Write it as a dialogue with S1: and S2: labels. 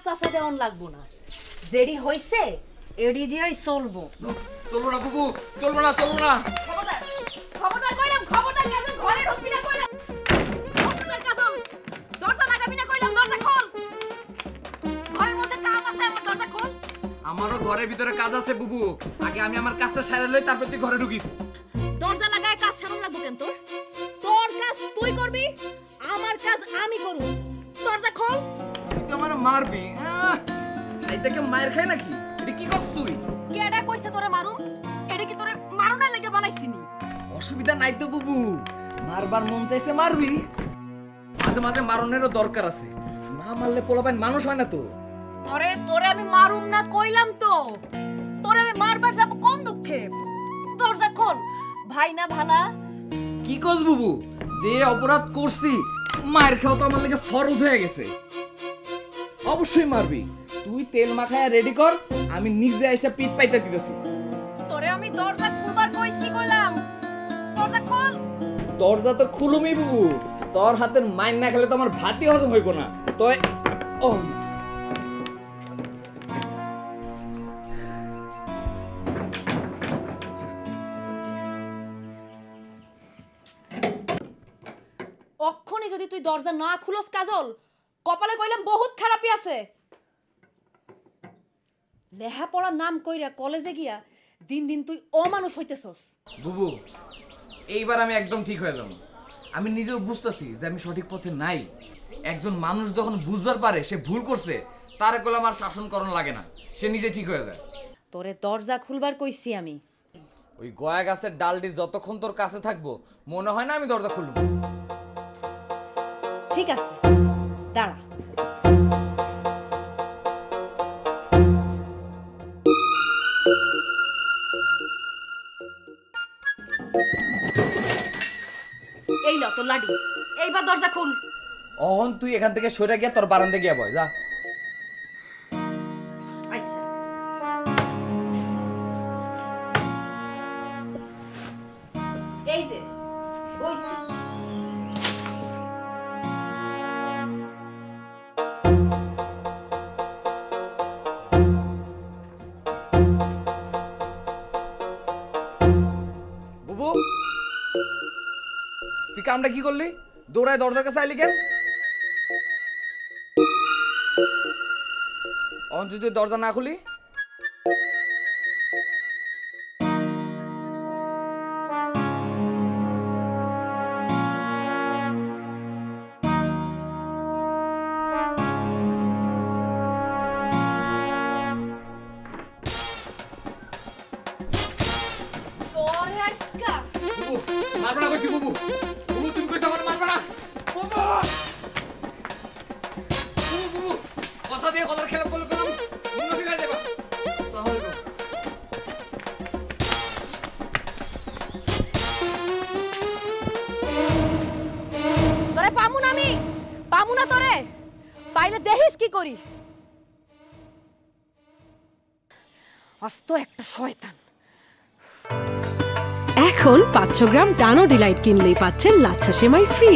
S1: চাচা দেওয়ান লাগবো না, যেডি হইছে এডি দিয়েই চলবো।
S2: চলবো না বুবু, চলবো না, চলবো না।
S1: খবরদার, খবরদার কইলাম, খবরদার কাজল ঘরে ঢুকবি না কইলাম। খবরদার কাজল, দরজা লাগাবি না কইলাম, দরজা খোল। ঘরের মধ্যে কাজ আছে, আমার দরজা খোল।
S2: আমারও ঘরের ভিতরে কাজ আছে বুবু, আগে আমি আমার কাজটা সেরে লই, তারপর তুই ঘরে ঢুকিস।
S1: দরজা লাগায় কাজ সারান লাগবো কেন তোর? তোর কাজ তুই করবি, আমার কাজ আমি করব। দরজা খোল।
S2: তুই তো আমার মারবি। এইটাকে মায়ের খাই নাকি? এটা কি করছ তুই?
S1: কেডা কইছে তোরে মারুম? এডি কি তোরে মারুনের লাগি বানাইছিনি?
S2: অসুবিধা নাই তো বুবু, মারবার মন চাইছে মারবি। মাঝে মাঝে মারনেরও দরকার আছে, না মারলে পোলাপাইন মানুষ হয় না তো।
S1: আরে তোরে আমি মারুম না কইলাম তো, তোরে আমি মারবার যাব কোন দুঃখে? দরজা খোল। ভাই না ভালা?
S2: কি করছ বুবু, যে অপরাধ করছি মায়ের খাওয়া তো আমার লাগে ফরজ হয়ে গেছে। অবশ্যই মারবি, তুই তেল মাখায়া রেডি কর, আমি নিজে এসে পিঠ পাইতে দিতেছি।
S1: তোরে আমি দরজা খুলবার কইছি কইলাম, দরজা খোল।
S2: দরজা তো খুলুমি বুবু, তোর হাতের মাইন না খেলে তো আমার ভাতই হজম হইব না। তো ও
S1: অক্ষণে যদি তুই দরজা না খুলস কাজল, কপালে কইলাম বহুত খারাপই আছে। লেহা পড়ার নাম কইরা কলেজে গিয়া দিন দিন তুই অমানুষ হইতেছস।
S2: বুবু, এইবার আমি একদম ঠিক হয়ে যাব। আমি নিজেও বুঝতেছি যে আমি সঠিক পথে নাই। একজন মানুষ যখন বুঝবার পারে সে ভুল করছে, তার কলে আমার শাসন করণ লাগে না, সে নিজে ঠিক হয়ে যায়।
S1: তোরে দরজা খুলবার কইছি আমি।
S2: ওই গয়া গাছের ডালটি যতক্ষণ তোর কাছে থাকবো মনে হয় না আমি দরজা খুলব।
S1: ঠিক আছে, দাঁড়া। এই ল তোর লাডি, এইবার দরজা খুল।
S2: অহন তুই এখান থেকে সরে গিয়া তোর বারান্দা গিয়া বয় যা।
S1: আচ্ছা, এই যে বইছি।
S2: বুবু, তুই কামটা কি করলি? দৌড়ায় দরজার কাছে আইলি কেন? অন যদি দরজা না খুলি?
S1: তোরে আজকা
S2: বুবু, মারবা না কইছি বুবু। বুবু তুমি কইছ আমার মারবা না। বুবু! বুবু, বুবু, কথা দিয়ে কথার খেলা করলে তো মুন্না ফিরে যাবা। আসসালামু আলাইকুম।
S1: তোরে পামু না আমি, পামু না তোরে। পাইলে দেখিস কি করি। আস্ত একটা শয়তান।
S3: এখন 500 গ্রাম ডানো ডিলাইট কিনলেই পাচ্ছেন লাচ্ছা সেমাই ফ্রি।